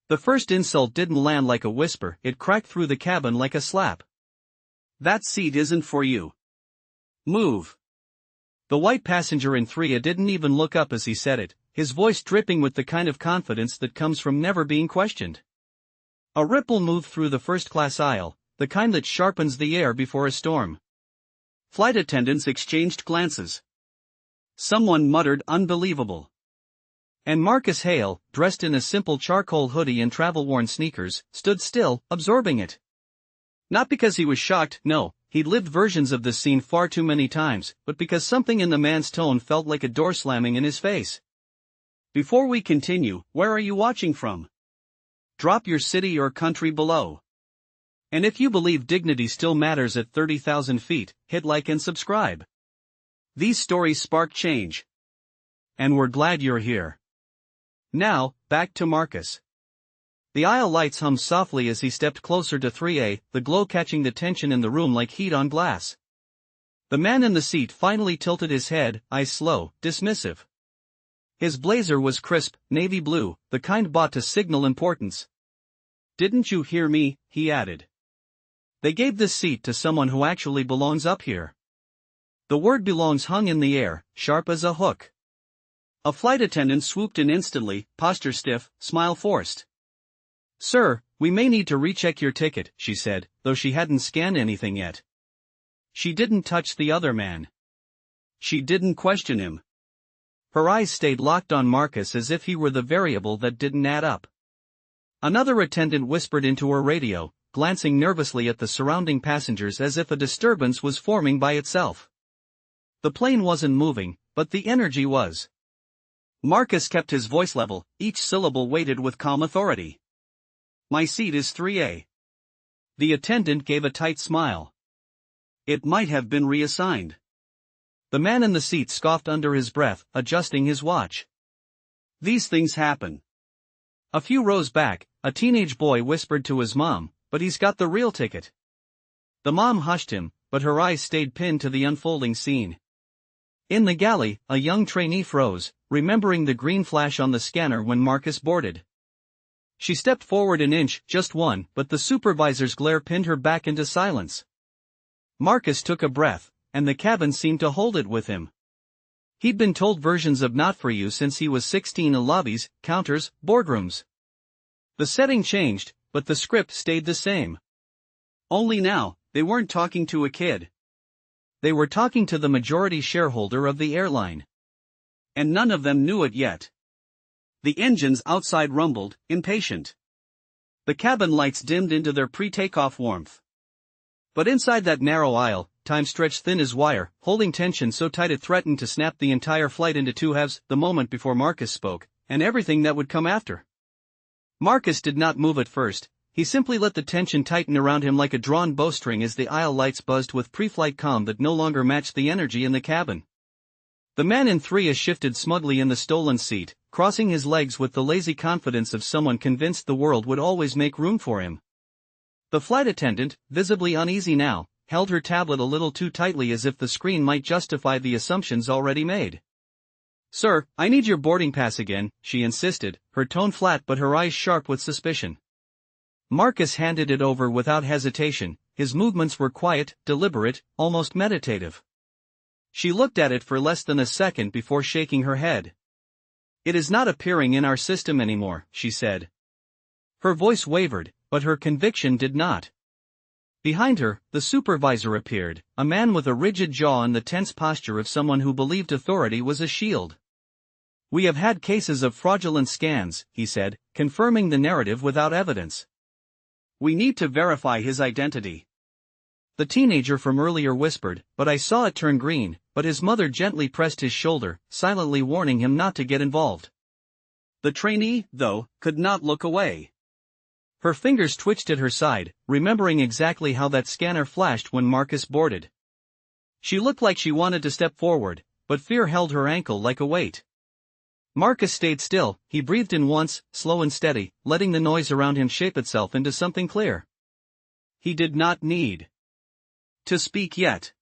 The first insult didn't land like a whisper, it cracked through the cabin like a slap. "That seat isn't for you. Move." The white passenger in 3A didn't even look up as he said it, his voice dripping with the kind of confidence that comes from never being questioned. A ripple moved through the first-class aisle, the kind that sharpens the air before a storm. Flight attendants exchanged glances. Someone muttered "unbelievable." And Marcus Hale, dressed in a simple charcoal hoodie and travel-worn sneakers, stood still, absorbing it. Not because he was shocked, no, he'd lived versions of this scene far too many times, but because something in the man's tone felt like a door slamming in his face. "Before we continue, where are you watching from? Drop your city or country below. And if you believe dignity still matters at 30,000 feet, hit like and subscribe. These stories spark change. And we're glad you're here." Now, back to Marcus. The aisle lights hummed softly as he stepped closer to 3A, the glow catching the tension in the room like heat on glass. The man in the seat finally tilted his head, eyes slow, dismissive. His blazer was crisp, navy blue, the kind bought to signal importance. "Didn't you hear me?" he added. "They gave this seat to someone who actually belongs up here." The word belongs hung in the air, sharp as a hook. A flight attendant swooped in instantly, posture stiff, smile forced. "Sir, we may need to recheck your ticket," she said, though she hadn't scanned anything yet. She didn't touch the other man. She didn't question him. Her eyes stayed locked on Marcus as if he were the variable that didn't add up. Another attendant whispered into her radio, glancing nervously at the surrounding passengers as if a disturbance was forming by itself. The plane wasn't moving, but the energy was. Marcus kept his voice level, each syllable weighted with calm authority. "My seat is 3A. The attendant gave a tight smile. "It might have been reassigned." The man in the seat scoffed under his breath, adjusting his watch. "These things happen." A few rows back, a teenage boy whispered to his mom, "But he's got the real ticket." The mom hushed him, but her eyes stayed pinned to the unfolding scene. In the galley, a young trainee froze, remembering the green flash on the scanner when Marcus boarded. She stepped forward an inch, just one, but the supervisor's glare pinned her back into silence. Marcus took a breath, and the cabin seemed to hold it with him. He'd been told versions of "not for you" since he was 16 in lobbies, counters, boardrooms. The setting changed, but the script stayed the same. Only now, they weren't talking to a kid. They were talking to the majority shareholder of the airline. And none of them knew it yet. The engines outside rumbled, impatient. The cabin lights dimmed into their pre-takeoff warmth. But inside that narrow aisle, time stretched thin as wire, holding tension so tight it threatened to snap the entire flight into two halves, the moment before Marcus spoke, and everything that would come after. Marcus did not move at first. He simply let the tension tighten around him like a drawn bowstring as the aisle lights buzzed with pre-flight calm that no longer matched the energy in the cabin. The man in 3A shifted smugly in the stolen seat, crossing his legs with the lazy confidence of someone convinced the world would always make room for him. The flight attendant, visibly uneasy now, held her tablet a little too tightly as if the screen might justify the assumptions already made. "Sir, I need your boarding pass again," she insisted, her tone flat but her eyes sharp with suspicion. Marcus handed it over without hesitation, his movements were quiet, deliberate, almost meditative. She looked at it for less than a second before shaking her head. "It is not appearing in our system anymore," she said. Her voice wavered, but her conviction did not. Behind her, the supervisor appeared, a man with a rigid jaw and the tense posture of someone who believed authority was a shield. "We have had cases of fraudulent scans," he said, confirming the narrative without evidence. "We need to verify his identity." The teenager from earlier whispered, "But I saw it turn green," but his mother gently pressed his shoulder, silently warning him not to get involved. The trainee, though, could not look away. Her fingers twitched at her side, remembering exactly how that scanner flashed when Marcus boarded. She looked like she wanted to step forward, but fear held her ankle like a weight. Marcus stayed still, he breathed in once, slow and steady, letting the noise around him shape itself into something clear. He did not need to speak yet.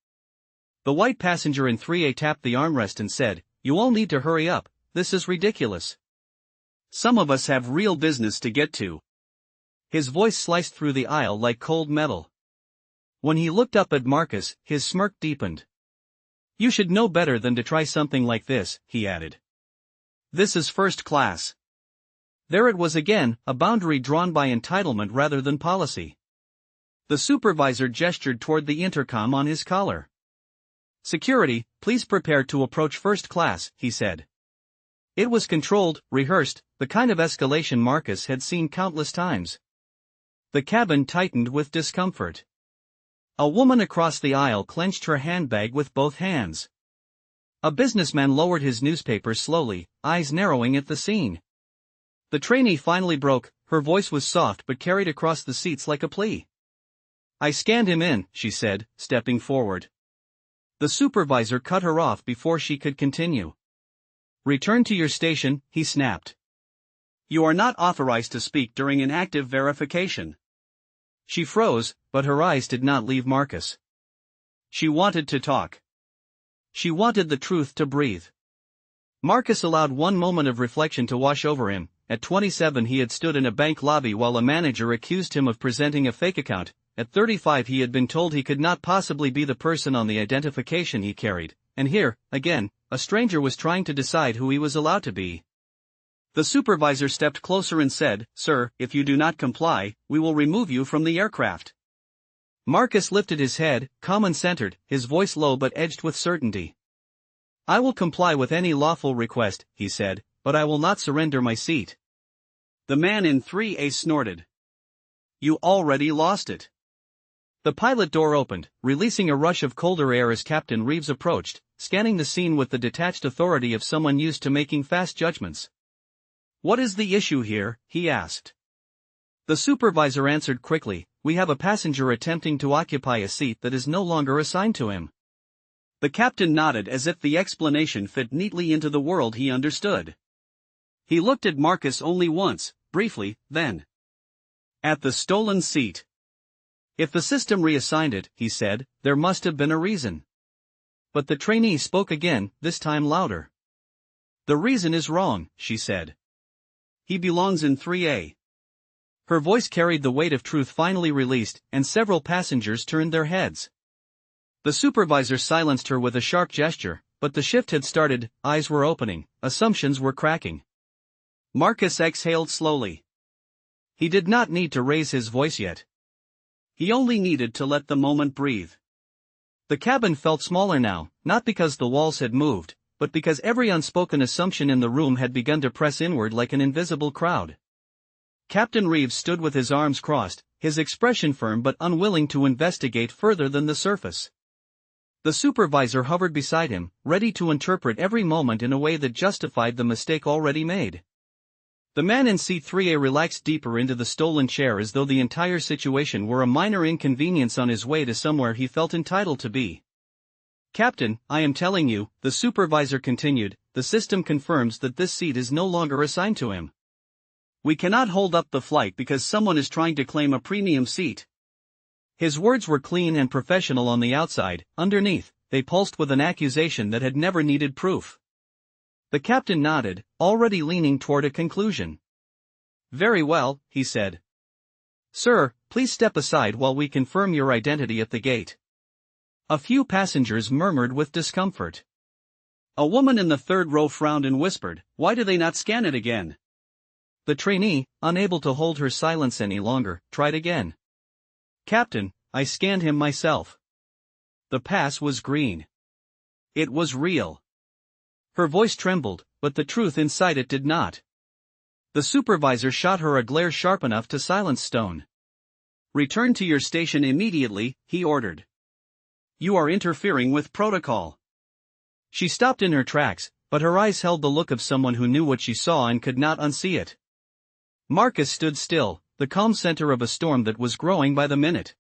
The white passenger in 3A tapped the armrest and said, "You all need to hurry up, this is ridiculous." Some of us have real business to get to. His voice sliced through the aisle like cold metal. When he looked up at Marcus, his smirk deepened. You should know better than to try something like this, he added. This is first class. There it was again, a boundary drawn by entitlement rather than policy. The supervisor gestured toward the intercom on his collar. Security, please prepare to approach first class, he said. It was controlled, rehearsed, the kind of escalation Marcus had seen countless times. The cabin tightened with discomfort. A woman across the aisle clenched her handbag with both hands. A businessman lowered his newspaper slowly, eyes narrowing at the scene. The trainee finally broke, her voice was soft but carried across the seats like a plea. I scanned him in, she said, stepping forward. The supervisor cut her off before she could continue. Return to your station, he snapped. You are not authorized to speak during an active verification. She froze, but her eyes did not leave Marcus. She wanted to talk. She wanted the truth to breathe. Marcus allowed one moment of reflection to wash over him. At 27 he had stood in a bank lobby while a manager accused him of presenting a fake account. At 35 he had been told he could not possibly be the person on the identification he carried, and here, again, a stranger was trying to decide who he was allowed to be. The supervisor stepped closer and said, Sir, if you do not comply, we will remove you from the aircraft. Marcus lifted his head, calm and centered, his voice low but edged with certainty. I will comply with any lawful request, he said, but I will not surrender my seat. The man in 3A snorted. You already lost it. The pilot door opened, releasing a rush of colder air as Captain Reeves approached, scanning the scene with the detached authority of someone used to making fast judgments. What is the issue here? He asked. The supervisor answered quickly, we have a passenger attempting to occupy a seat that is no longer assigned to him. The captain nodded as if the explanation fit neatly into the world he understood. He looked at Marcus only once, briefly, then. At the stolen seat. If the system reassigned it, he said, there must have been a reason. But the trainee spoke again, this time louder. The reason is wrong, she said. He belongs in 3A. Her voice carried the weight of truth finally released, and several passengers turned their heads. The supervisor silenced her with a sharp gesture, but the shift had started, eyes were opening, assumptions were cracking. Marcus exhaled slowly. He did not need to raise his voice yet. He only needed to let the moment breathe. The cabin felt smaller now, not because the walls had moved, but because every unspoken assumption in the room had begun to press inward like an invisible crowd. Captain Reeves stood with his arms crossed, his expression firm but unwilling to investigate further than the surface. The supervisor hovered beside him, ready to interpret every moment in a way that justified the mistake already made. The man in seat 3A relaxed deeper into the stolen chair as though the entire situation were a minor inconvenience on his way to somewhere he felt entitled to be. Captain, I am telling you, the supervisor continued, the system confirms that this seat is no longer assigned to him. We cannot hold up the flight because someone is trying to claim a premium seat. His words were clean and professional on the outside, underneath, they pulsed with an accusation that had never needed proof. The captain nodded, already leaning toward a conclusion. Very well, he said. Sir, please step aside while we confirm your identity at the gate. A few passengers murmured with discomfort. A woman in the third row frowned and whispered, why do they not scan it again? The trainee, unable to hold her silence any longer, tried again. Captain, I scanned him myself. The pass was green. It was real. Her voice trembled, but the truth inside it did not. The supervisor shot her a glare sharp enough to silence Stone. Return to your station immediately, he ordered. You are interfering with protocol. She stopped in her tracks, but her eyes held the look of someone who knew what she saw and could not unsee it. Marcus stood still, the calm center of a storm that was growing by the minute.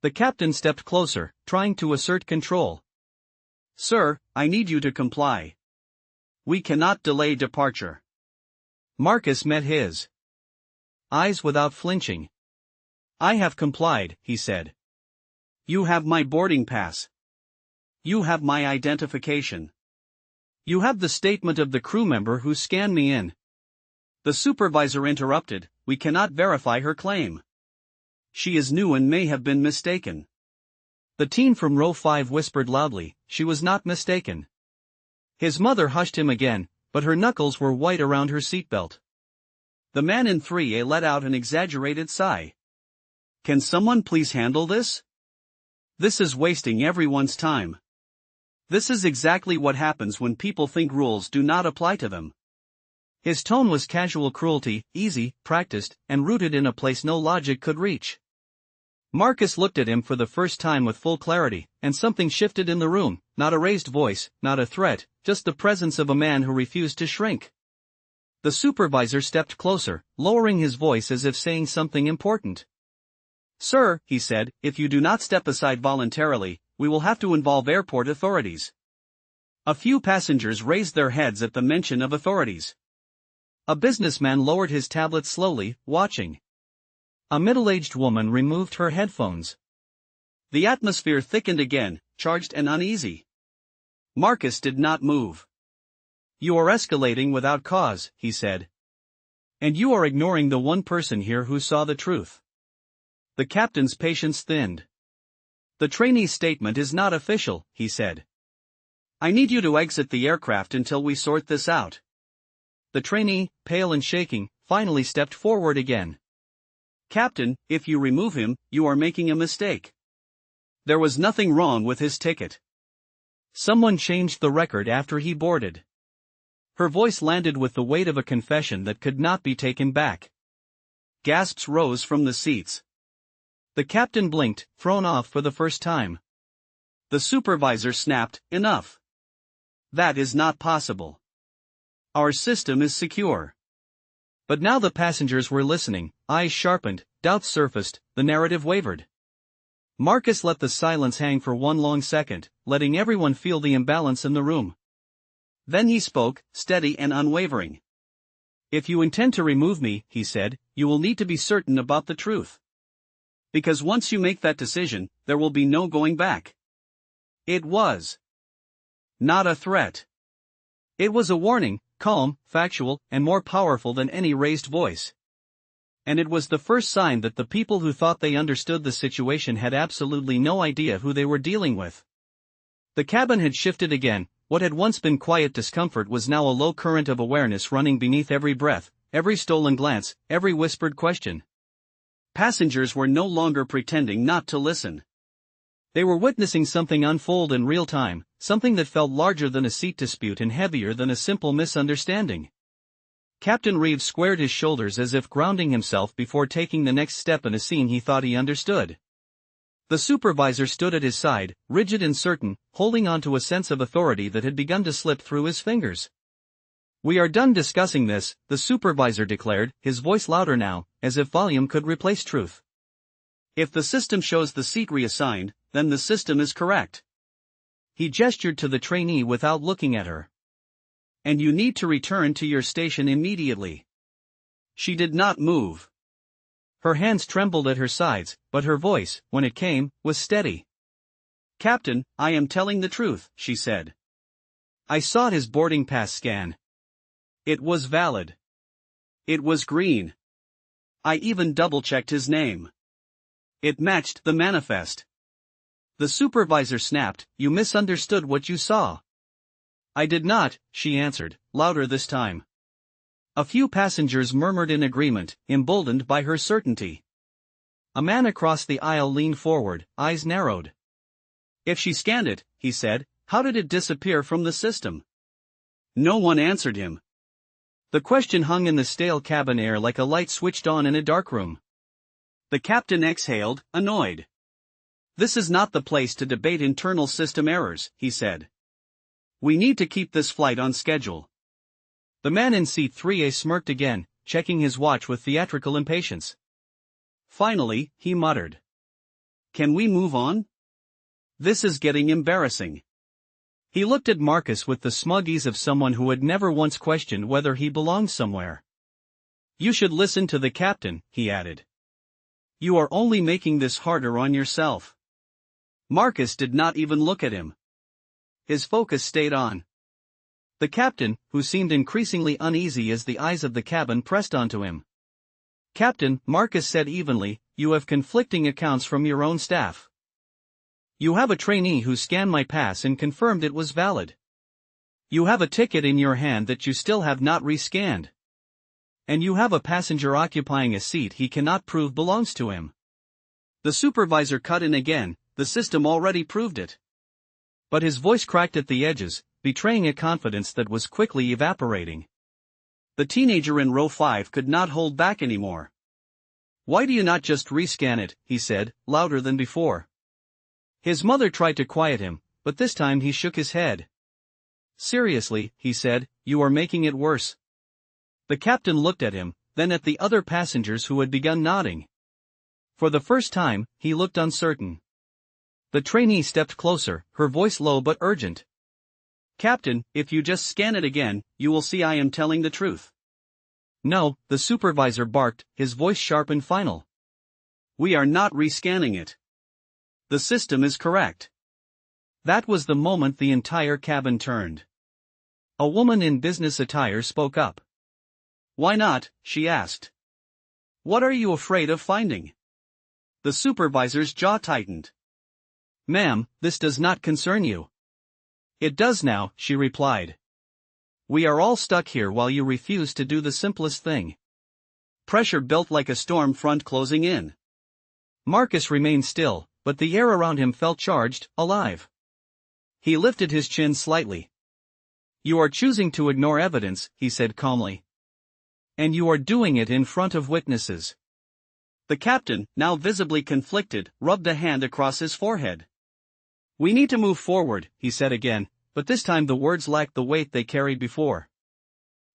The captain stepped closer, trying to assert control. Sir, I need you to comply. We cannot delay departure. Marcus met his eyes without flinching. I have complied, he said. You have my boarding pass. You have my identification. You have the statement of the crew member who scanned me in. The The supervisor interrupted, "We cannot verify her claim. She is new and may have been mistaken." The teen from row 5 whispered loudly, "She was not mistaken." His mother hushed him again, but her knuckles were white around her seatbelt. The man in 3A let out an exaggerated sigh. "Can someone please handle this? This is wasting everyone's time." This is exactly what happens when people think rules do not apply to them. His tone was casual cruelty, easy, practiced, and rooted in a place no logic could reach. Marcus looked at him for the first time with full clarity, and something shifted in the room, not a raised voice, not a threat, just the presence of a man who refused to shrink. The supervisor stepped closer, lowering his voice as if saying something important. "Sir," he said, "if you do not step aside voluntarily, we will have to involve airport authorities." A few passengers raised their heads at the mention of authorities. A businessman lowered his tablet slowly, watching. A middle-aged woman removed her headphones. The atmosphere thickened again, charged and uneasy. Marcus did not move. "You are escalating without cause," he said. "And you are ignoring the one person here who saw the truth." The captain's patience thinned. "The trainee's statement is not official," he said. "I need you to exit the aircraft until we sort this out." The trainee, pale and shaking, finally stepped forward again. "Captain, if you remove him, you are making a mistake. There was nothing wrong with his ticket. Someone changed the record after he boarded." Her voice landed with the weight of a confession that could not be taken back. Gasps rose from the seats. The captain blinked, thrown off for the first time. The supervisor snapped, "Enough. That is not possible. Our system is secure." But now the passengers were listening, eyes sharpened, doubts surfaced, the narrative wavered. Marcus let the silence hang for one long second, letting everyone feel the imbalance in the room. Then he spoke, steady and unwavering. "If you intend to remove me," he said, "you will need to be certain about the truth. Because once you make that decision, there will be no going back." It was not a threat. It was a warning, calm, factual, and more powerful than any raised voice. And it was the first sign that the people who thought they understood the situation had absolutely no idea who they were dealing with. The cabin had shifted again. What had once been quiet discomfort was now a low current of awareness running beneath every breath, every stolen glance, every whispered question. Passengers were no longer pretending not to listen. They were witnessing something unfold in real time, something that felt larger than a seat dispute and heavier than a simple misunderstanding. Captain Reeves squared his shoulders as if grounding himself before taking the next step in a scene he thought he understood. The supervisor stood at his side, rigid and certain, holding on to a sense of authority that had begun to slip through his fingers. "We are done discussing this," the supervisor declared, his voice louder now, as if volume could replace truth. "If the system shows the seat reassigned, then the system is correct." He gestured to the trainee without looking at her. "And you need to return to your station immediately." She did not move. Her hands trembled at her sides, but her voice, when it came, was steady. "Captain, I am telling the truth," she said. "I saw his boarding pass scan. It was valid. It was green. I even double-checked his name. It matched the manifest." The supervisor snapped, "You misunderstood what you saw." "I did not," she answered, louder this time. A few passengers murmured in agreement, emboldened by her certainty. A man across the aisle leaned forward, eyes narrowed. "If she scanned it," he said, "how did it disappear from the system?" No one answered him. The question hung in the stale cabin air like a light switched on in a dark room. The captain exhaled, annoyed. "This is not the place to debate internal system errors," he said. "We need to keep this flight on schedule." The man in seat 3A smirked again, checking his watch with theatrical impatience. Finally, he muttered. "Can we move on? This is getting embarrassing." He looked at Marcus with the smug ease of someone who had never once questioned whether he belonged somewhere. "You should listen to the captain," he added. "You are only making this harder on yourself." Marcus did not even look at him. His focus stayed on The captain, who seemed increasingly uneasy as the eyes of the cabin pressed onto him. "Captain," Marcus said evenly, "you have conflicting accounts from your own staff. You have a trainee who scanned my pass and confirmed it was valid. You have a ticket in your hand that you still have not rescanned. And you have a passenger occupying a seat he cannot prove belongs to him." The supervisor cut in again, "The system already proved it." But his voice cracked at the edges, betraying a confidence that was quickly evaporating. The teenager in row 5 could not hold back anymore. "Why do you not just rescan it?" he said, louder than before. His mother tried to quiet him, but this time he shook his head. "Seriously," he said, "you are making it worse." The captain looked at him, then at the other passengers who had begun nodding. For the first time, he looked uncertain. The trainee stepped closer, her voice low but urgent. "Captain, if you just scan it again, you will see I am telling the truth." "No," the supervisor barked, his voice sharp and final. "We are not rescanning it. The system is correct." That was the moment the entire cabin turned. A woman in business attire spoke up. "Why not?" she asked. "What are you afraid of finding?" The supervisor's jaw tightened. "Ma'am, this does not concern you." "It does now," she replied. "We are all stuck here while you refuse to do the simplest thing." Pressure built like a storm front closing in. Marcus remained still, but the air around him felt charged, alive. He lifted his chin slightly. "You are choosing to ignore evidence," he said calmly. "And you are doing it in front of witnesses." The captain, now visibly conflicted, rubbed a hand across his forehead. "We need to move forward," he said again, but this time the words lacked the weight they carried before.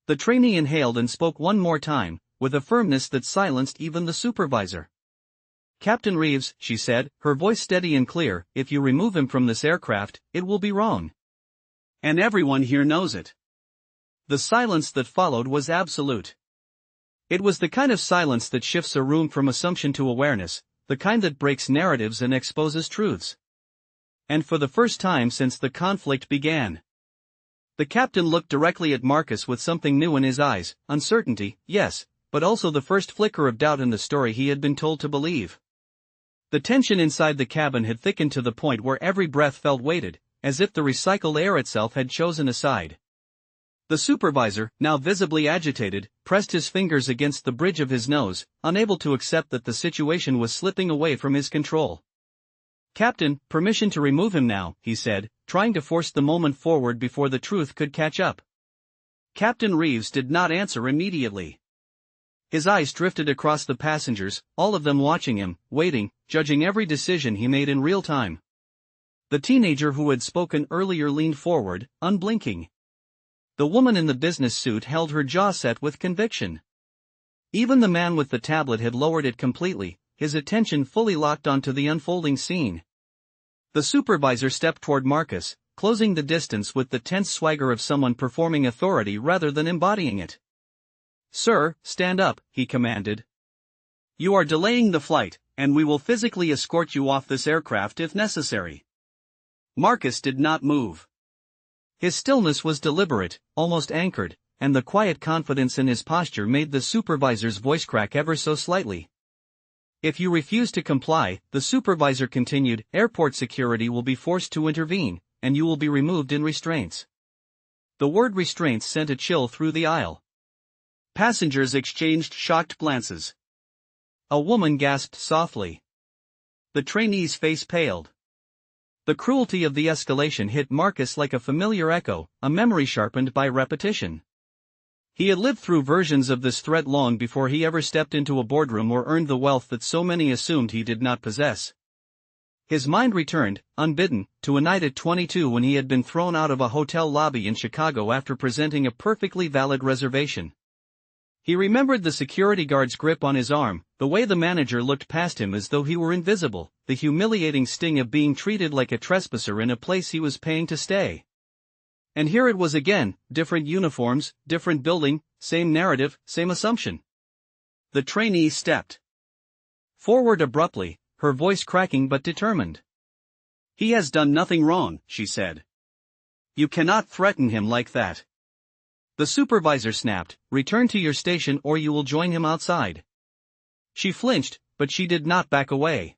The trainee inhaled and spoke one more time, with a firmness that silenced even the supervisor. "Captain Reeves," she said, her voice steady and clear, "if you remove him from this aircraft, it will be wrong. And everyone here knows it." The silence that followed was absolute. It was the kind of silence that shifts a room from assumption to awareness, the kind that breaks narratives and exposes truths. And for the first time since the conflict began, the captain looked directly at Marcus with something new in his eyes, uncertainty, yes, but also the first flicker of doubt in the story he had been told to believe. The tension inside the cabin had thickened to the point where every breath felt weighted, as if the recycled air itself had chosen a side. The supervisor, now visibly agitated, pressed his fingers against the bridge of his nose, unable to accept that the situation was slipping away from his control. "Captain, permission to remove him now," he said, trying to force the moment forward before the truth could catch up. Captain Reeves did not answer immediately. His eyes drifted across the passengers, all of them watching him, waiting, judging every decision he made in real time. The teenager who had spoken earlier leaned forward, unblinking. The woman in the business suit held her jaw set with conviction. Even the man with the tablet had lowered it completely, his attention fully locked onto the unfolding scene. The supervisor stepped toward Marcus, closing the distance with the tense swagger of someone performing authority rather than embodying it. "Sir, stand up," he commanded. "You are delaying the flight, and we will physically escort you off this aircraft if necessary." Marcus did not move. His stillness was deliberate, almost anchored, and the quiet confidence in his posture made the supervisor's voice crack ever so slightly. "If you refuse to comply," the supervisor continued, "airport security will be forced to intervene, and you will be removed in restraints." The word restraints sent a chill through the aisle. Passengers exchanged shocked glances. A woman gasped softly. The trainee's face paled. The cruelty of the escalation hit Marcus like a familiar echo, a memory sharpened by repetition. He had lived through versions of this threat long before he ever stepped into a boardroom or earned the wealth that so many assumed he did not possess. His mind returned, unbidden, to a night at 22 when he had been thrown out of a hotel lobby in Chicago after presenting a perfectly valid reservation. He remembered the security guard's grip on his arm, the way the manager looked past him as though he were invisible, the humiliating sting of being treated like a trespasser in a place he was paying to stay. And here it was again, different uniforms, different building, same narrative, same assumption. The trainee stepped forward abruptly, her voice cracking but determined. "He has done nothing wrong," she said. "You cannot threaten him like that." The supervisor snapped, "Return to your station or you will join him outside." She flinched, but she did not back away.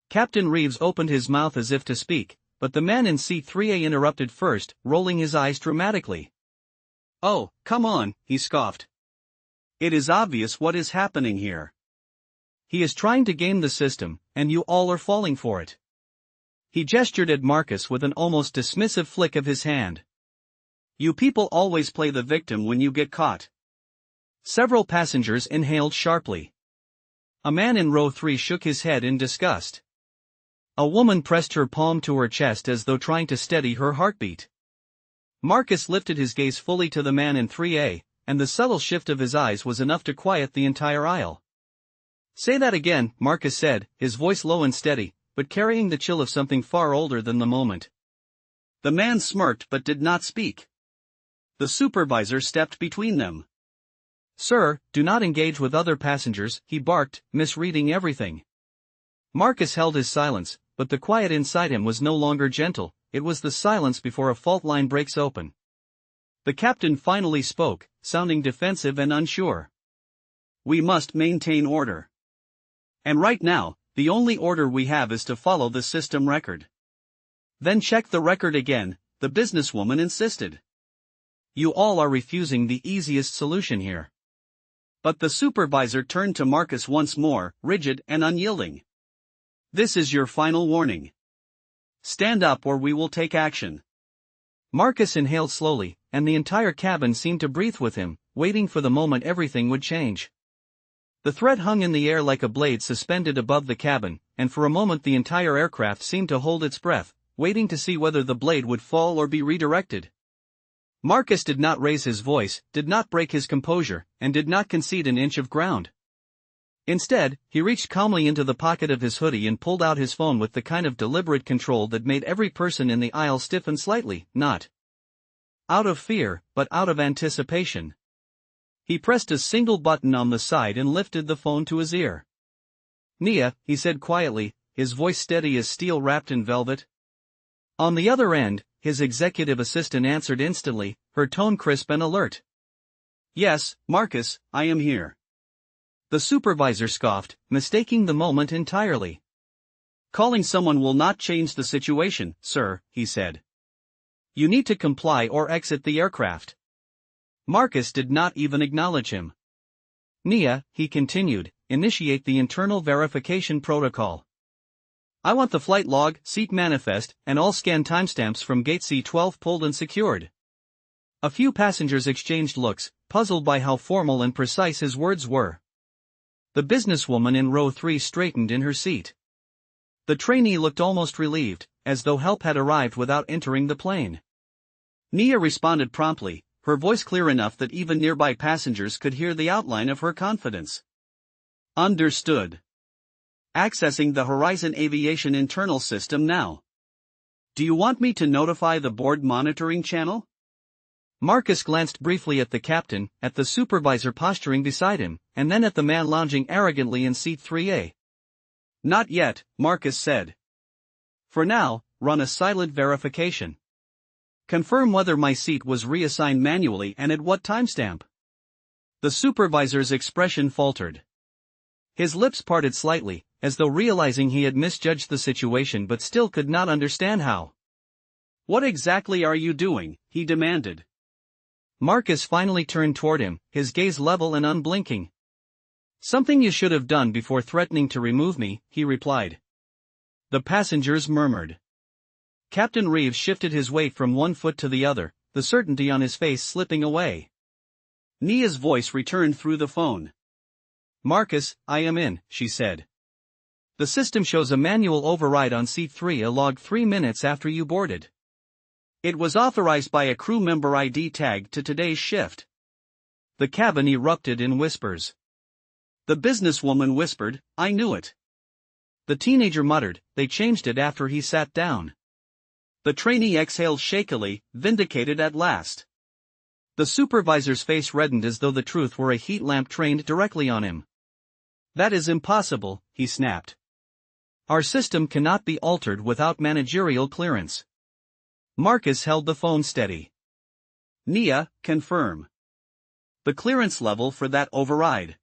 Captain Reeves opened his mouth as if to speak, but the man in seat 3A interrupted first, rolling his eyes dramatically. "Oh, come on," he scoffed. "It is obvious what is happening here. He is trying to game the system, and you all are falling for it." He gestured at Marcus with an almost dismissive flick of his hand. "You people always play the victim when you get caught." Several passengers inhaled sharply. A man in row 3 shook his head in disgust. A woman pressed her palm to her chest as though trying to steady her heartbeat. Marcus lifted his gaze fully to the man in 3A, and the subtle shift of his eyes was enough to quiet the entire aisle. "Say that again," Marcus said, his voice low and steady, but carrying the chill of something far older than the moment. The man smirked but did not speak. The supervisor stepped between them. "Sir, do not engage with other passengers," he barked, misreading everything. Marcus held his silence, but the quiet inside him was no longer gentle, it was the silence before a fault line breaks open. The captain finally spoke, sounding defensive and unsure. "We must maintain order. And right now, the only order we have is to follow the system record." "Then check the record again," the businesswoman insisted. "You all are refusing the easiest solution here." But the supervisor turned to Marcus once more, rigid and unyielding. "This is your final warning. Stand up or we will take action." Marcus inhaled slowly, and the entire cabin seemed to breathe with him, waiting for the moment everything would change. The threat hung in the air like a blade suspended above the cabin, and for a moment the entire aircraft seemed to hold its breath, waiting to see whether the blade would fall or be redirected. Marcus did not raise his voice, did not break his composure, and did not concede an inch of ground. Instead, he reached calmly into the pocket of his hoodie and pulled out his phone with the kind of deliberate control that made every person in the aisle stiffen slightly, not out of fear, but out of anticipation. He pressed a single button on the side and lifted the phone to his ear. "Nia," he said quietly, his voice steady as steel wrapped in velvet. On the other end, his executive assistant answered instantly, her tone crisp and alert. "Yes, Marcus, I am here." The supervisor scoffed, mistaking the moment entirely. "Calling someone will not change the situation, sir," he said. "You need to comply or exit the aircraft." Marcus did not even acknowledge him. "Nia," he continued, "initiate the internal verification protocol. I want the flight log, seat manifest, and all scan timestamps from gate C12 pulled and secured." A few passengers exchanged looks, puzzled by how formal and precise his words were. The businesswoman in row 3 straightened in her seat. The trainee looked almost relieved, as though help had arrived without entering the plane. Nia responded promptly, her voice clear enough that even nearby passengers could hear the outline of her confidence. "Understood. Accessing the Horizon Aviation internal system now. Do you want me to notify the board monitoring channel?" Marcus glanced briefly at the captain, at the supervisor posturing beside him, and then at the man lounging arrogantly in seat 3A. "Not yet," Marcus said. "For now, run a silent verification. Confirm whether my seat was reassigned manually and at what timestamp." The supervisor's expression faltered. His lips parted slightly, as though realizing he had misjudged the situation but still could not understand how. "What exactly are you doing?" he demanded. Marcus finally turned toward him, his gaze level and unblinking. "Something you should have done before threatening to remove me," he replied. The passengers murmured. Captain Reeves shifted his weight from one foot to the other, the certainty on his face slipping away. Nia's voice returned through the phone. "Marcus, I am in," she said. "The system shows a manual override on seat 3 logged 3 minutes after you boarded. It was authorized by a crew member ID tagged to today's shift." The cabin erupted in whispers. The businesswoman whispered, "I knew it." The teenager muttered, "They changed it after he sat down." The trainee exhaled shakily, vindicated at last. The supervisor's face reddened as though the truth were a heat lamp trained directly on him. "That is impossible," he snapped. "Our system cannot be altered without managerial clearance." Marcus held the phone steady. Nia, confirm. The clearance level for that override.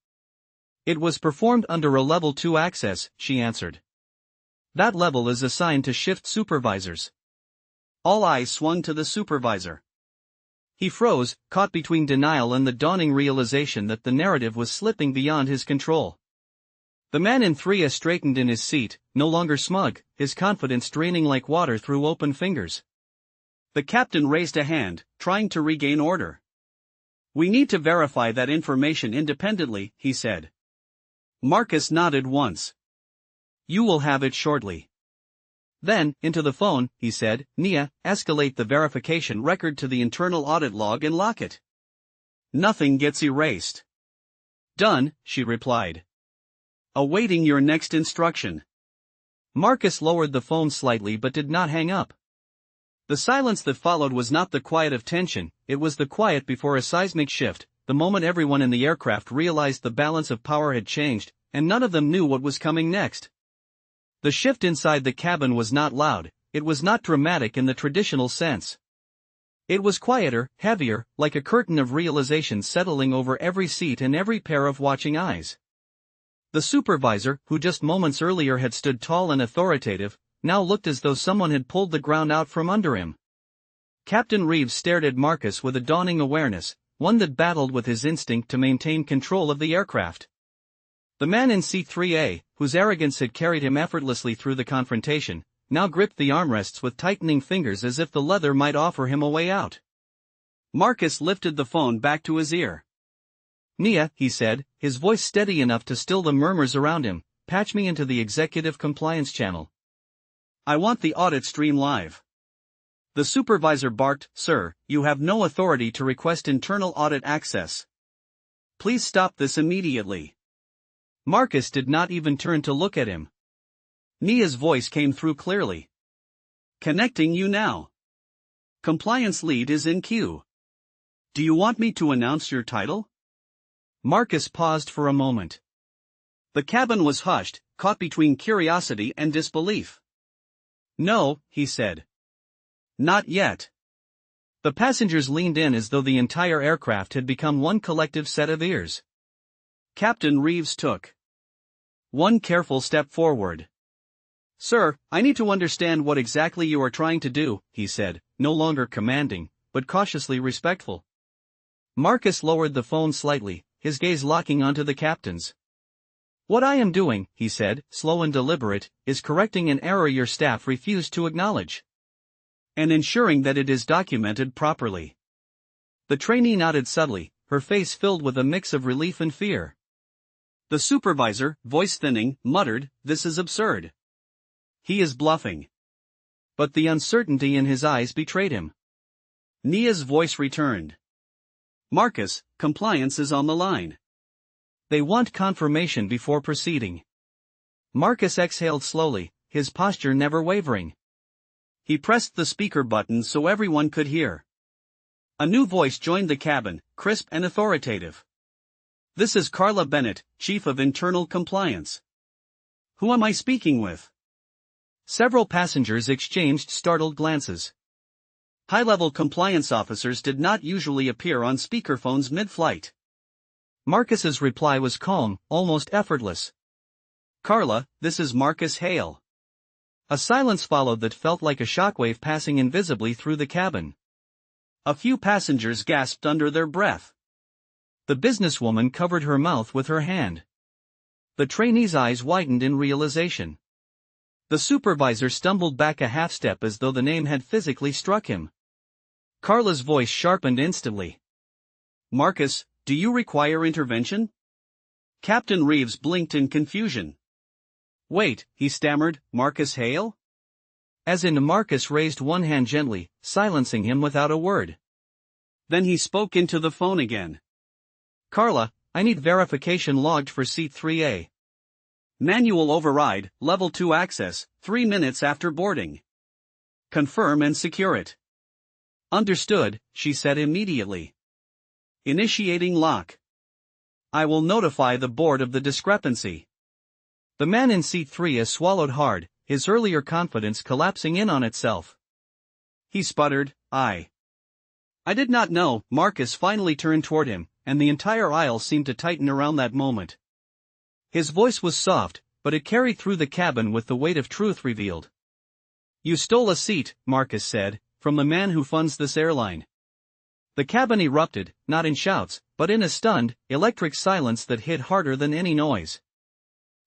It was performed under a level 2 access, she answered. That level is assigned to shift supervisors. All eyes swung to the supervisor. He froze, caught between denial and the dawning realization that the narrative was slipping beyond his control. The man in 3A straightened in his seat, no longer smug, his confidence draining like water through open fingers. The captain raised a hand, trying to regain order. We need to verify that information independently, he said. Marcus nodded once. You will have it shortly. Then, into the phone, he said, Nia, escalate the verification record to the internal audit log and lock it. Nothing gets erased. Done, she replied. Awaiting your next instruction. Marcus lowered the phone slightly but did not hang up. The silence that followed was not the quiet of tension, it was the quiet before a seismic shift, the moment everyone in the aircraft realized the balance of power had changed, and none of them knew what was coming next. The shift inside the cabin was not loud, it was not dramatic in the traditional sense. It was quieter, heavier, like a curtain of realization settling over every seat and every pair of watching eyes. The supervisor, who just moments earlier had stood tall and authoritative, now looked as though someone had pulled the ground out from under him. Captain Reeves stared at Marcus with a dawning awareness, one that battled with his instinct to maintain control of the aircraft. The man in seat 3A, whose arrogance had carried him effortlessly through the confrontation, now gripped the armrests with tightening fingers as if the leather might offer him a way out. Marcus lifted the phone back to his ear. Nia, he said, his voice steady enough to still the murmurs around him, patch me into the executive compliance channel. I want the audit stream live. The supervisor barked, Sir, you have no authority to request internal audit access. Please stop this immediately. Marcus did not even turn to look at him. Nia's voice came through clearly. Connecting you now. Compliance lead is in queue. Do you want me to announce your title? Marcus paused for a moment. The cabin was hushed, caught between curiosity and disbelief. No, he said. Not yet. The passengers leaned in as though the entire aircraft had become one collective set of ears. Captain Reeves took one careful step forward. Sir, I need to understand what exactly you are trying to do, he said, no longer commanding, but cautiously respectful. Marcus lowered the phone slightly, his gaze locking onto the captain's. What I am doing, he said, slow and deliberate, is correcting an error your staff refused to acknowledge. And ensuring that it is documented properly. The trainee nodded subtly, her face filled with a mix of relief and fear. The supervisor, voice thinning, muttered, This is absurd. He is bluffing. But the uncertainty in his eyes betrayed him. Nia's voice returned. Marcus, compliance is on the line. They want confirmation before proceeding. Marcus exhaled slowly, his posture never wavering. He pressed the speaker button so everyone could hear. A new voice joined the cabin, crisp and authoritative. This is Carla Bennett, Chief of Internal Compliance. Who am I speaking with? Several passengers exchanged startled glances. High-level compliance officers did not usually appear on speakerphones mid-flight. Marcus's reply was calm, almost effortless. Carla, this is Marcus Hale. A silence followed that felt like a shockwave passing invisibly through the cabin. A few passengers gasped under their breath. The businesswoman covered her mouth with her hand. The trainee's eyes widened in realization. The supervisor stumbled back a half step as though the name had physically struck him. Carla's voice sharpened instantly. Marcus, do you require intervention? Captain Reeves blinked in confusion. Wait, he stammered, Marcus Hale? As in Marcus raised one hand gently, silencing him without a word. Then he spoke into the phone again. Carla, I need verification logged for seat 3A. Manual override, level 2 access, 3 minutes after boarding. Confirm and secure it. Understood, she said immediately. Initiating lock. I will notify the board of the discrepancy. The man in seat 3A swallowed hard, his earlier confidence collapsing in on itself. He sputtered, I did not know. Marcus finally turned toward him, and the entire aisle seemed to tighten around that moment. His voice was soft, but it carried through the cabin with the weight of truth revealed. You stole a seat, Marcus said, from the man who funds this airline. The cabin erupted, not in shouts, but in a stunned, electric silence that hit harder than any noise.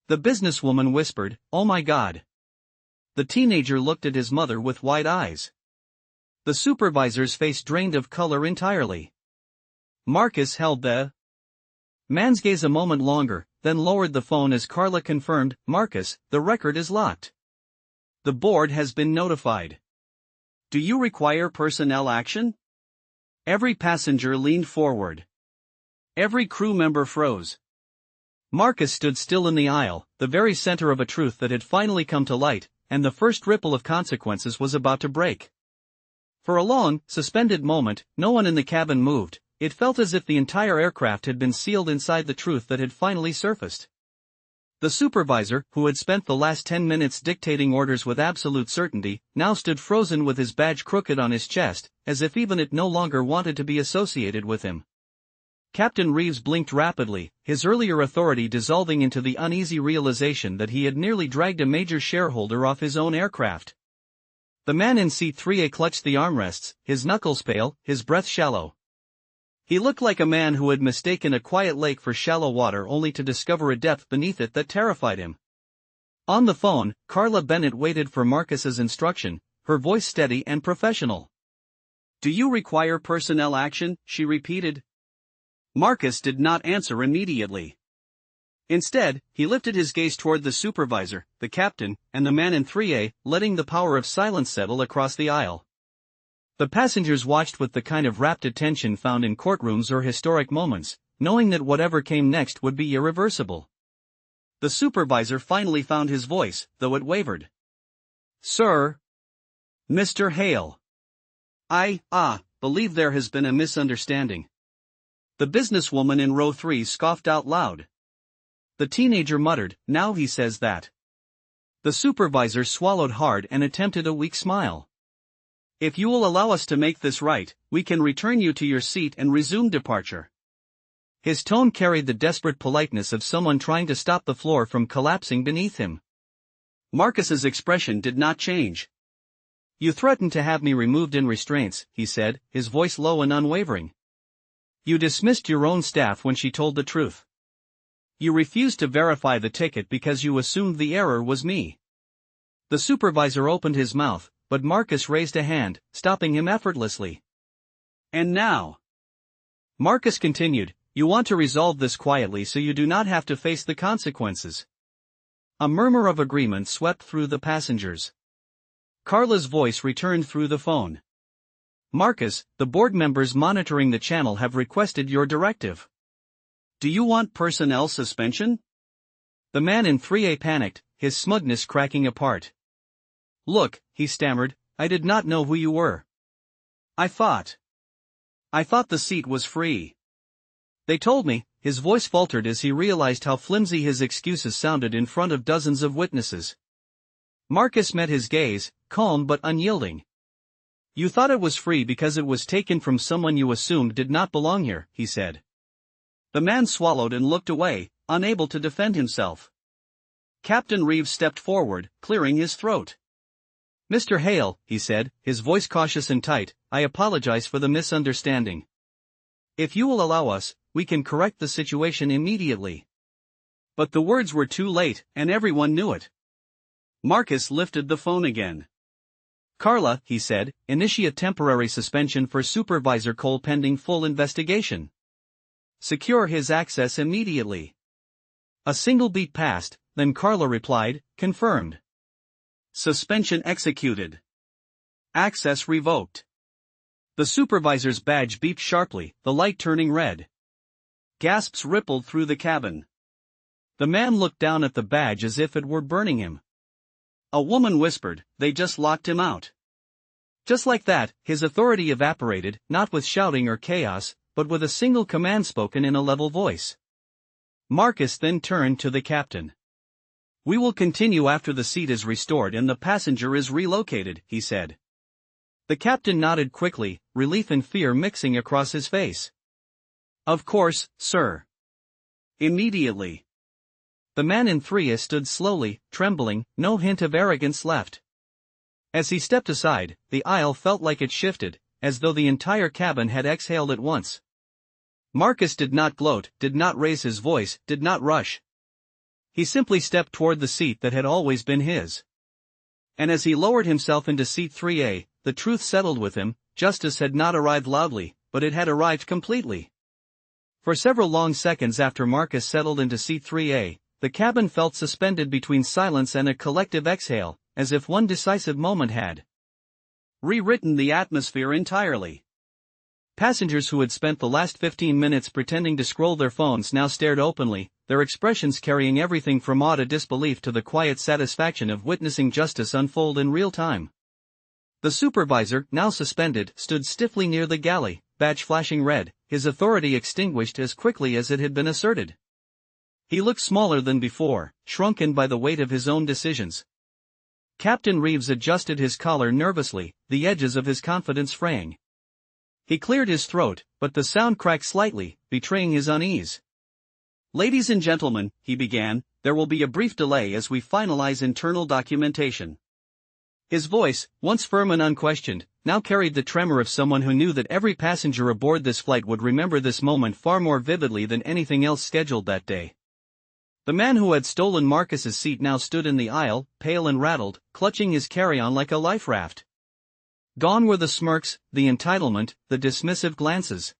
The businesswoman whispered, "Oh my God." The teenager looked at his mother with wide eyes. The supervisor's face drained of color entirely. Marcus held the man's gaze a moment longer, then lowered the phone as Carla confirmed, "Marcus, the record is locked. The board has been notified. Do you require personnel action?" Every passenger leaned forward. Every crew member froze. Marcus stood still in the aisle, the very center of a truth that had finally come to light, and the first ripple of consequences was about to break. For a long, suspended moment, no one in the cabin moved. It felt as if the entire aircraft had been sealed inside the truth that had finally surfaced. The supervisor, who had spent the last 10 minutes dictating orders with absolute certainty, now stood frozen with his badge crooked on his chest, as if even it no longer wanted to be associated with him. Captain Reeves blinked rapidly, his earlier authority dissolving into the uneasy realization that he had nearly dragged a major shareholder off his own aircraft. The man in seat 3A clutched the armrests, his knuckles pale, his breath shallow. He looked like a man who had mistaken a quiet lake for shallow water only to discover a depth beneath it that terrified him. On the phone, Carla Bennett waited for Marcus's instruction, her voice steady and professional. "Do you require personnel action?" she repeated. Marcus did not answer immediately. Instead, he lifted his gaze toward the supervisor, the captain, and the man in 3A, letting the power of silence settle across the aisle. The passengers watched with the kind of rapt attention found in courtrooms or historic moments, knowing that whatever came next would be irreversible. The supervisor finally found his voice, though it wavered. "Sir. Mr. Hale. I believe there has been a misunderstanding." The businesswoman in row 3 scoffed out loud. The teenager muttered, "Now he says that." The supervisor swallowed hard and attempted a weak smile. "If you will allow us to make this right, we can return you to your seat and resume departure." His tone carried the desperate politeness of someone trying to stop the floor from collapsing beneath him. Marcus's expression did not change. "You threatened to have me removed in restraints," he said, his voice low and unwavering. "You dismissed your own staff when she told the truth. You refused to verify the ticket because you assumed the error was me." The supervisor opened his mouth, but Marcus raised a hand, stopping him effortlessly. "And now," Marcus continued, "you want to resolve this quietly so you do not have to face the consequences." A murmur of agreement swept through the passengers. Carla's voice returned through the phone. "Marcus, the board members monitoring the channel have requested your directive. Do you want personnel suspension?" The man in 3A panicked, his smugness cracking apart. "Look," he stammered, "I did not know who you were. I thought the seat was free. They told me." His voice faltered as he realized how flimsy his excuses sounded in front of dozens of witnesses. Marcus met his gaze, calm but unyielding. "You thought it was free because it was taken from someone you assumed did not belong here," he said. The man swallowed and looked away, unable to defend himself. Captain Reeves stepped forward, clearing his throat. "Mr. Hale," he said, his voice cautious and tight, "I apologize for the misunderstanding. If you will allow us, we can correct the situation immediately." But the words were too late, and everyone knew it. Marcus lifted the phone again. "Carla," he said, "initiate temporary suspension for Supervisor Cole pending full investigation. Secure his access immediately." A single beat passed, then Carla replied, "Confirmed. Suspension executed. Access revoked." The supervisor's badge beeped sharply, the light turning red. Gasps rippled through the cabin. The man looked down at the badge as if it were burning him. A woman whispered, "They just locked him out." Just like that, his authority evaporated, not with shouting or chaos, but with a single command spoken in a level voice. Marcus then turned to the captain. "We will continue after the seat is restored and the passenger is relocated," he said. The captain nodded quickly, relief and fear mixing across his face. Of course, sir. Immediately. The man in 3A stood slowly, trembling, no hint of arrogance left. As he stepped aside, the aisle felt like it shifted, as though the entire cabin had exhaled at once. Marcus did not gloat, did not raise his voice, did not rush. He simply stepped toward the seat that had always been his. And as he lowered himself into seat 3A, the truth settled with him. Justice had not arrived loudly, but it had arrived completely. For several long seconds after Marcus settled into seat 3A, the cabin felt suspended between silence and a collective exhale, as if one decisive moment had rewritten the atmosphere entirely. Passengers who had spent the last 15 minutes pretending to scroll their phones now stared openly, their expressions carrying everything from awe to disbelief to the quiet satisfaction of witnessing justice unfold in real time. The supervisor, now suspended, stood stiffly near the galley, badge flashing red, his authority extinguished as quickly as it had been asserted. He looked smaller than before, shrunken by the weight of his own decisions. Captain Reeves adjusted his collar nervously, the edges of his confidence fraying. He cleared his throat, but the sound cracked slightly, betraying his unease. Ladies and gentlemen, he began, there will be a brief delay as we finalize internal documentation. His voice, once firm and unquestioned, now carried the tremor of someone who knew that every passenger aboard this flight would remember this moment far more vividly than anything else scheduled that day. The man who had stolen Marcus's seat now stood in the aisle, pale and rattled, clutching his carry-on like a life raft. Gone were the smirks, the entitlement, the dismissive glances.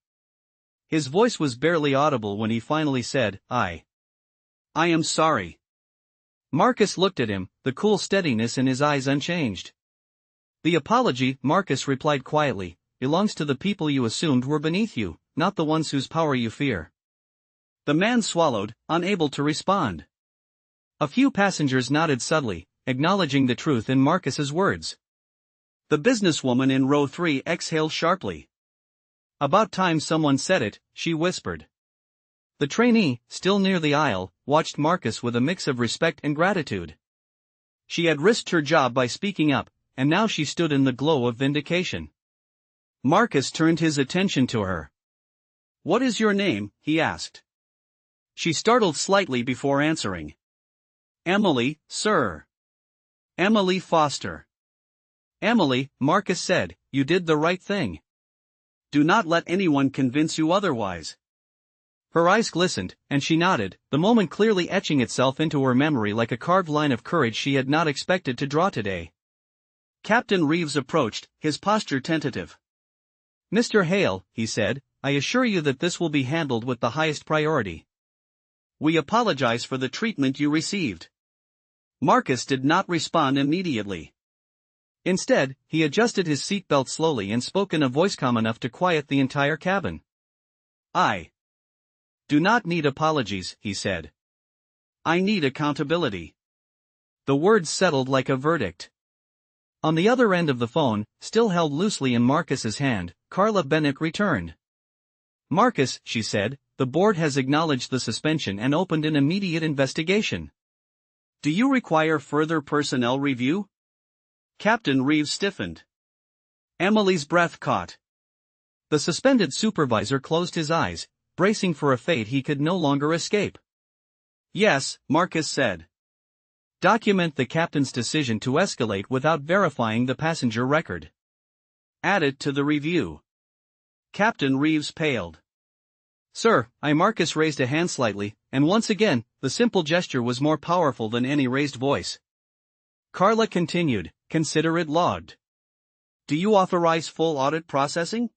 His voice was barely audible when he finally said, I am sorry. Marcus looked at him, the cool steadiness in his eyes unchanged. The apology, Marcus replied quietly, belongs to the people you assumed were beneath you, not the ones whose power you fear. The man swallowed, unable to respond. A few passengers nodded subtly, acknowledging the truth in Marcus's words. The businesswoman in row 3 exhaled sharply. About time someone said it, she whispered. The trainee, still near the aisle, watched Marcus with a mix of respect and gratitude. She had risked her job by speaking up, and now she stood in the glow of vindication. Marcus turned his attention to her. What is your name? He asked. She startled slightly before answering. Emily, sir. Emily Foster. Emily, Marcus said, you did the right thing. Do not let anyone convince you otherwise. Her eyes glistened, and she nodded, the moment clearly etching itself into her memory like a carved line of courage she had not expected to draw today. Captain Reeves approached, his posture tentative. Mr. Hale, he said, I assure you that this will be handled with the highest priority. We apologize for the treatment you received. Marcus did not respond immediately. Instead, he adjusted his seatbelt slowly and spoke in a voice calm enough to quiet the entire cabin. I do not need apologies, he said. I need accountability. The words settled like a verdict. On the other end of the phone, still held loosely in Marcus's hand, Carla Bennett returned. Marcus, she said, the board has acknowledged the suspension and opened an immediate investigation. Do you require further personnel review? Captain Reeves stiffened. Emily's breath caught. The suspended supervisor closed his eyes, bracing for a fate he could no longer escape. Yes, Marcus said. Document the captain's decision to escalate without verifying the passenger record. Add it to the review. Captain Reeves paled. Sir, Marcus raised a hand slightly, and once again, the simple gesture was more powerful than any raised voice. Carla continued, consider it logged. Do you authorize full audit processing?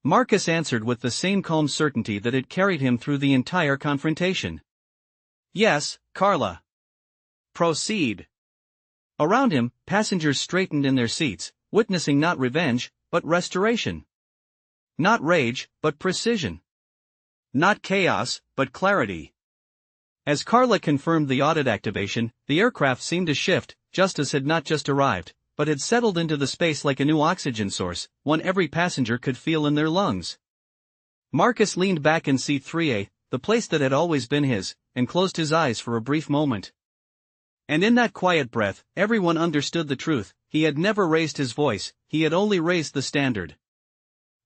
Marcus answered with the same calm certainty that had carried him through the entire confrontation. Yes, Carla. Proceed. Around him, passengers straightened in their seats, witnessing not revenge, but restoration. Not rage, but precision. Not chaos, but clarity. As Carla confirmed the audit activation, the aircraft seemed to shift. Justice had not just arrived, but had settled into the space like a new oxygen source, one every passenger could feel in their lungs. Marcus leaned back in seat 3A, the place that had always been his, and closed his eyes for a brief moment. And in that quiet breath, everyone understood the truth. he had never raised his voice, he had only raised the standard.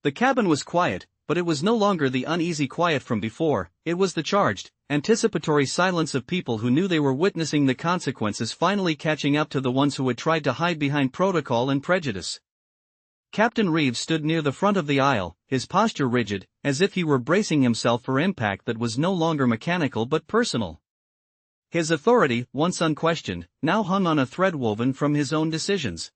The cabin was quiet, but it was no longer the uneasy quiet from before, it was the charged, anticipatory silence of people who knew they were witnessing the consequences finally catching up to the ones who had tried to hide behind protocol and prejudice. Captain Reeves stood near the front of the aisle, his posture rigid, as if he were bracing himself for impact that was no longer mechanical but personal. His authority, once unquestioned, now hung on a thread woven from his own decisions.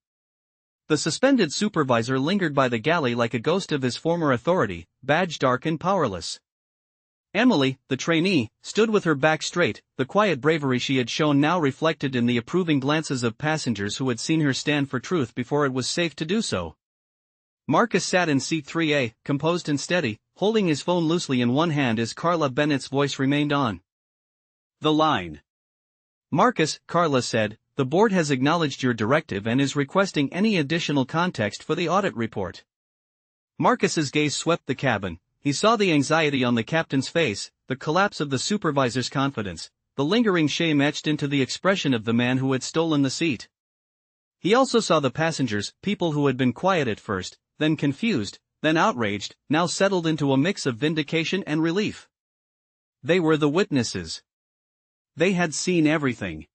The suspended supervisor lingered by the galley like a ghost of his former authority, badge dark and powerless. Emily, the trainee, stood with her back straight, the quiet bravery she had shown now reflected in the approving glances of passengers who had seen her stand for truth before it was safe to do so. Marcus sat in seat 3A, composed and steady, holding his phone loosely in one hand as Carla Bennett's voice remained on the line. Marcus, Carla said, the board has acknowledged your directive and is requesting any additional context for the audit report. Marcus's gaze swept the cabin. He saw the anxiety on the captain's face, the collapse of the supervisor's confidence, the lingering shame etched into the expression of the man who had stolen the seat. He also saw the passengers, people who had been quiet at first, then confused, then outraged, now settled into a mix of vindication and relief. They were the witnesses. They had seen everything.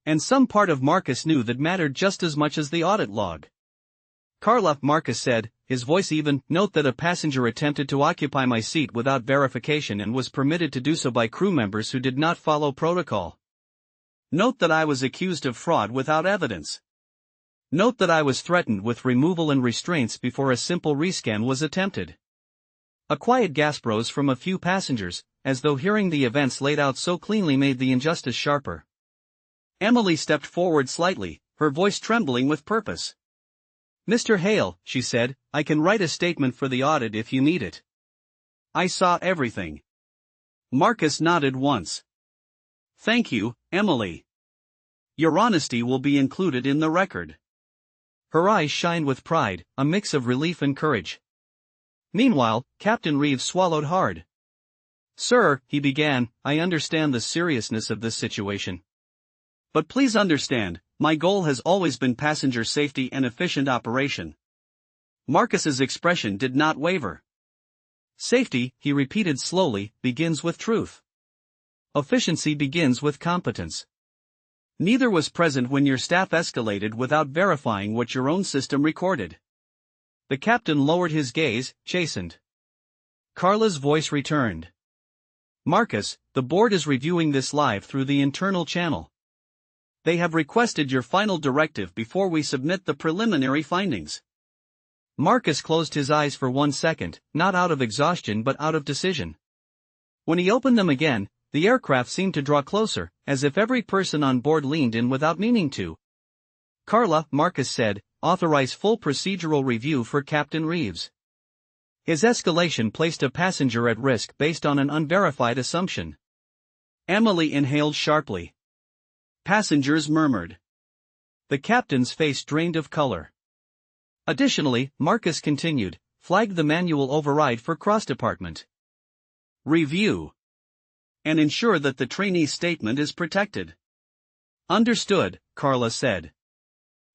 And some part of Marcus knew that mattered just as much as the audit log. Carla, Marcus said, his voice even, note that a passenger attempted to occupy my seat without verification and was permitted to do so by crew members who did not follow protocol. Note that I was accused of fraud without evidence. Note that I was threatened with removal and restraints before a simple rescan was attempted. A quiet gasp rose from a few passengers, as though hearing the events laid out so cleanly made the injustice sharper. Emily stepped forward slightly, her voice trembling with purpose. Mr. Hale, she said, I can write a statement for the audit if you need it. I saw everything. Marcus nodded once. Thank you, Emily. Your honesty will be included in the record. Her eyes shined with pride, a mix of relief and courage. Meanwhile, Captain Reeves swallowed hard. Sir, he began, I understand the seriousness of this situation. But please understand, my goal has always been passenger safety and efficient operation. Marcus's expression did not waver. Safety, he repeated slowly, begins with truth. Efficiency begins with competence. Neither was present when your staff escalated without verifying what your own system recorded. The captain lowered his gaze, chastened. Carla's voice returned. Marcus, the board is reviewing this live through the internal channel. They have requested your final directive before we submit the preliminary findings. Marcus closed his eyes for 1 second, not out of exhaustion but out of decision. When he opened them again, the aircraft seemed to draw closer, as if every person on board leaned in without meaning to. Carla, Marcus said, authorize full procedural review for Captain Reeves. His escalation placed a passenger at risk based on an unverified assumption. Emily inhaled sharply. Passengers murmured. The captain's face drained of color. Additionally, Marcus continued, flagged the manual override for cross-department review. And ensure that the trainee's statement is protected. Understood, Carla said.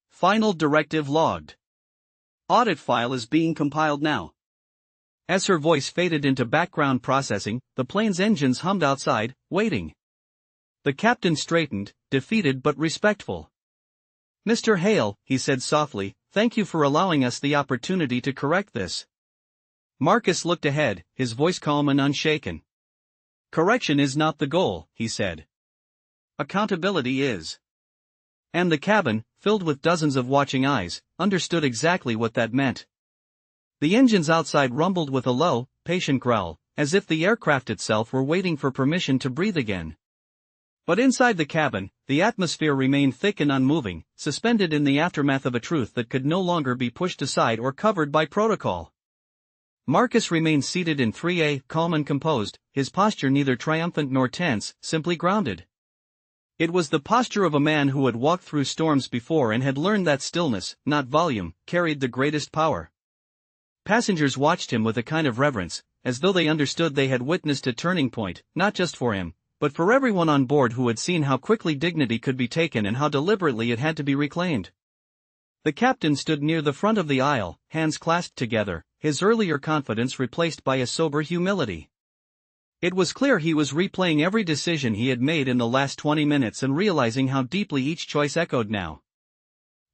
Final directive logged. Audit file is being compiled now. As her voice faded into background processing, the plane's engines hummed outside, waiting. The captain straightened, defeated but respectful. Mr. Hale, he said softly, thank you for allowing us the opportunity to correct this. Marcus looked ahead, his voice calm and unshaken. Correction is not the goal, he said. Accountability is. And the cabin, filled with dozens of watching eyes, understood exactly what that meant. The engines outside rumbled with a low, patient growl, as if the aircraft itself were waiting for permission to breathe again. But inside the cabin, the atmosphere remained thick and unmoving, suspended in the aftermath of a truth that could no longer be pushed aside or covered by protocol. Marcus remained seated in 3A, calm and composed, his posture neither triumphant nor tense, simply grounded. It was the posture of a man who had walked through storms before and had learned that stillness, not volume, carried the greatest power. Passengers watched him with a kind of reverence, as though they understood they had witnessed a turning point, not just for him, but for everyone on board who had seen how quickly dignity could be taken and how deliberately it had to be reclaimed. The captain stood near the front of the aisle, hands clasped together, his earlier confidence replaced by a sober humility. It was clear he was replaying every decision he had made in the last 20 minutes and realizing how deeply each choice echoed now.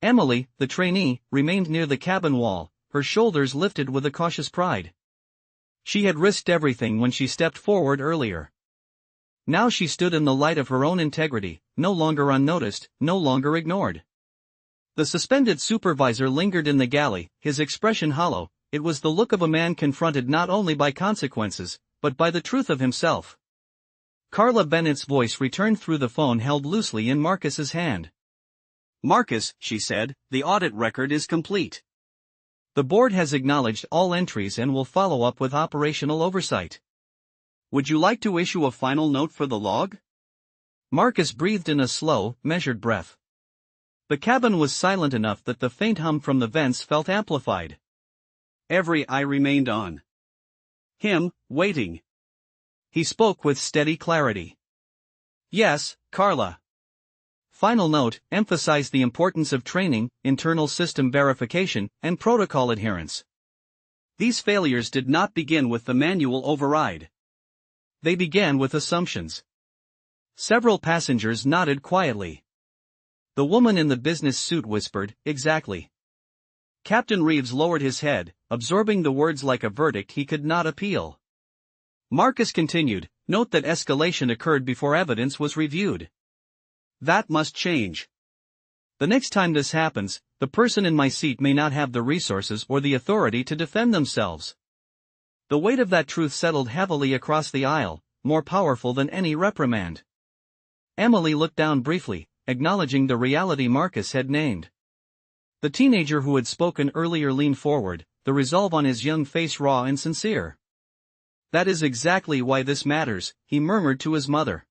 Emily, the trainee, remained near the cabin wall, her shoulders lifted with a cautious pride. She had risked everything when she stepped forward earlier. Now she stood in the light of her own integrity, no longer unnoticed, no longer ignored. The suspended supervisor lingered in the galley, his expression hollow. It was the look of a man confronted not only by consequences, but by the truth of himself. Carla Bennett's voice returned through the phone held loosely in Marcus's hand. "Marcus," she said, "the audit record is complete. The board has acknowledged all entries and will follow up with operational oversight. Would you like to issue a final note for the log?" Marcus breathed in a slow, measured breath. The cabin was silent enough that the faint hum from the vents felt amplified. Every eye remained on him, waiting. He spoke with steady clarity. "Yes, Carla. Final note, emphasize the importance of training, internal system verification, and protocol adherence. These failures did not begin with the manual override. They began with assumptions." Several passengers nodded quietly. The woman in the business suit whispered, "Exactly." Captain Reeves lowered his head, absorbing the words like a verdict he could not appeal. Marcus continued, "Note that escalation occurred before evidence was reviewed. That must change. The next time this happens, the person in my seat may not have the resources or the authority to defend themselves." The weight of that truth settled heavily across the aisle, more powerful than any reprimand. Emily looked down briefly, acknowledging the reality Marcus had named. The teenager who had spoken earlier leaned forward, the resolve on his young face raw and sincere. "That is exactly why this matters," he murmured to his mother.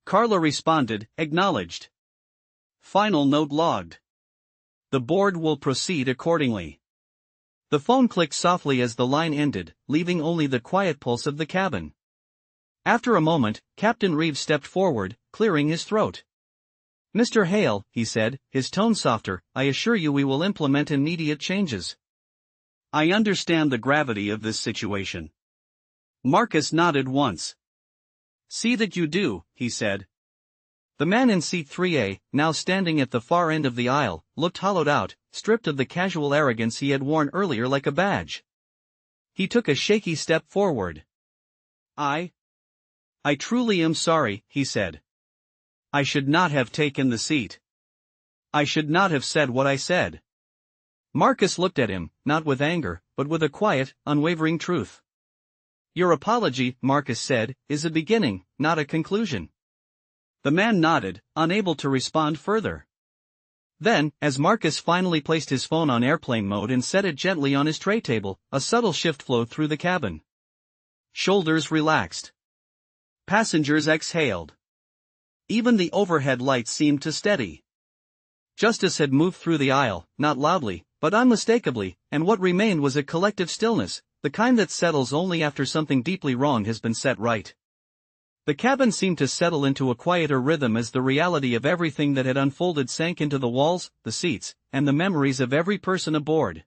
Carla responded, "Acknowledged. Final note logged. The board will proceed accordingly." The phone clicked softly as the line ended, leaving only the quiet pulse of the cabin. After a moment, Captain Reeves stepped forward, clearing his throat. "Mr. Hale," he said, his tone softer, "I assure you we will implement immediate changes." "I understand the gravity of this situation." Marcus nodded once. "See that you do," he said. The man in seat 3A, now standing at the far end of the aisle, looked hollowed out, stripped of the casual arrogance he had worn earlier like a badge. He took a shaky step forward. I truly am sorry," he said. "I should not have taken the seat. I should not have said what I said." Marcus looked at him, not with anger, but with a quiet, unwavering truth. "Your apology," Marcus said, "is a beginning, not a conclusion." The man nodded, unable to respond further. Then, as Marcus finally placed his phone on airplane mode and set it gently on his tray table, a subtle shift flowed through the cabin. Shoulders relaxed. Passengers exhaled. Even the overhead lights seemed to steady. Justice had moved through the aisle, not loudly, but unmistakably, and what remained was a collective stillness, the kind that settles only after something deeply wrong has been set right. The cabin seemed to settle into a quieter rhythm as the reality of everything that had unfolded sank into the walls, the seats, and the memories of every person aboard.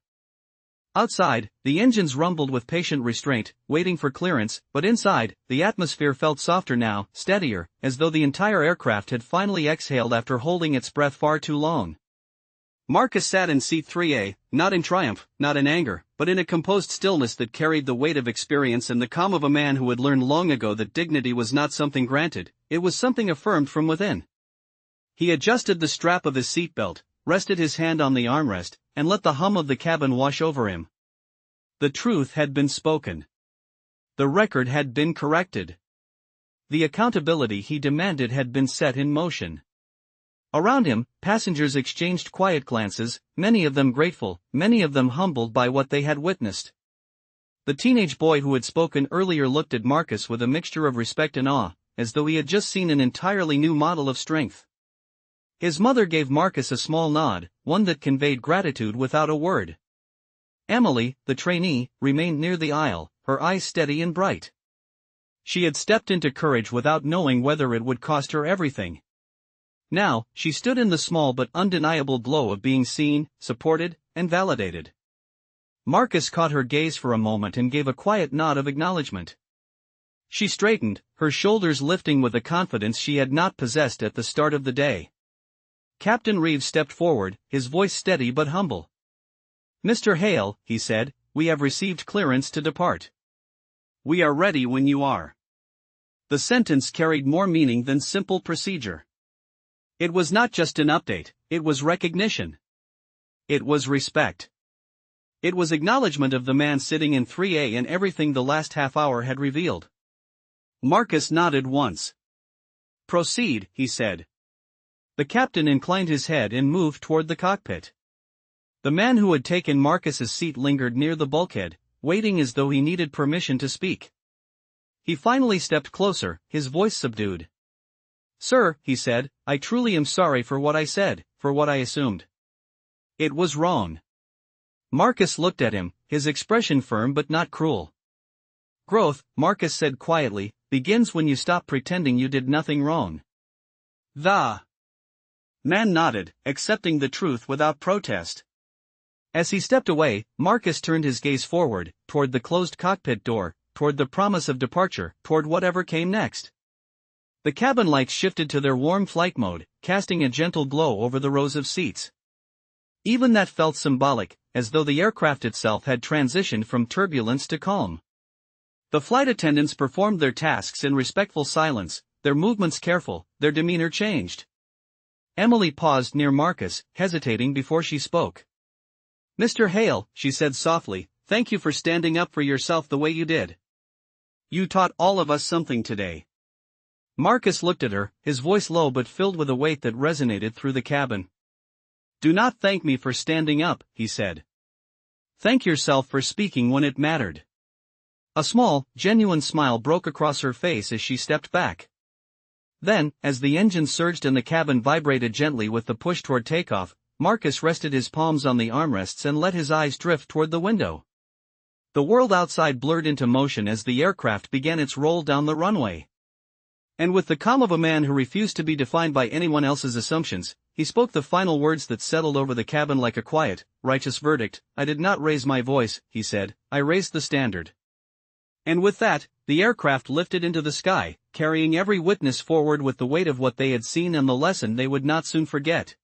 Outside, the engines rumbled with patient restraint, waiting for clearance, but inside, the atmosphere felt softer now, steadier, as though the entire aircraft had finally exhaled after holding its breath far too long. Marcus sat in seat 3A, not in triumph, not in anger, but in a composed stillness that carried the weight of experience and the calm of a man who had learned long ago that dignity was not something granted, it was something affirmed from within. He adjusted the strap of his seatbelt, rested his hand on the armrest, and let the hum of the cabin wash over him. The truth had been spoken. The record had been corrected. The accountability he demanded had been set in motion. Around him, passengers exchanged quiet glances, many of them grateful, many of them humbled by what they had witnessed. The teenage boy who had spoken earlier looked at Marcus with a mixture of respect and awe, as though he had just seen an entirely new model of strength. His mother gave Marcus a small nod, one that conveyed gratitude without a word. Emily, the trainee, remained near the aisle, her eyes steady and bright. She had stepped into courage without knowing whether it would cost her everything. Now, she stood in the small but undeniable glow of being seen, supported, and validated. Marcus caught her gaze for a moment and gave a quiet nod of acknowledgement. She straightened, her shoulders lifting with a confidence she had not possessed at the start of the day. Captain Reeves stepped forward, his voice steady but humble. "Mr. Hale," he said, "we have received clearance to depart. We are ready when you are." The sentence carried more meaning than simple procedure. It was not just an update, it was recognition. It was respect. It was acknowledgement of the man sitting in 3A and everything the last half hour had revealed. Marcus nodded once. "Proceed," he said. The captain inclined his head and moved toward the cockpit. The man who had taken Marcus's seat lingered near the bulkhead, waiting as though he needed permission to speak. He finally stepped closer, his voice subdued. "Sir," he said, "I truly am sorry for what I said, for what I assumed. It was wrong." Marcus looked at him, his expression firm but not cruel. "Growth," Marcus said quietly, "begins when you stop pretending you did nothing wrong." The man nodded, accepting the truth without protest. As he stepped away, Marcus turned his gaze forward, toward the closed cockpit door, toward the promise of departure, toward whatever came next. The cabin lights shifted to their warm flight mode, casting a gentle glow over the rows of seats. Even that felt symbolic, as though the aircraft itself had transitioned from turbulence to calm. The flight attendants performed their tasks in respectful silence, their movements careful, their demeanor changed. Emily paused near Marcus, hesitating before she spoke. "Mr. Hale," she said softly, "thank you for standing up for yourself the way you did. You taught all of us something today." Marcus looked at her, his voice low but filled with a weight that resonated through the cabin. "Do not thank me for standing up," he said. "Thank yourself for speaking when it mattered." A small, genuine smile broke across her face as she stepped back. Then, as the engine surged and the cabin vibrated gently with the push toward takeoff, Marcus rested his palms on the armrests and let his eyes drift toward the window. The world outside blurred into motion as the aircraft began its roll down the runway. And with the calm of a man who refused to be defined by anyone else's assumptions, he spoke the final words that settled over the cabin like a quiet, righteous verdict. "I did not raise my voice," he said, "I raised the standard." And with that, the aircraft lifted into the sky, carrying every witness forward with the weight of what they had seen and the lesson they would not soon forget.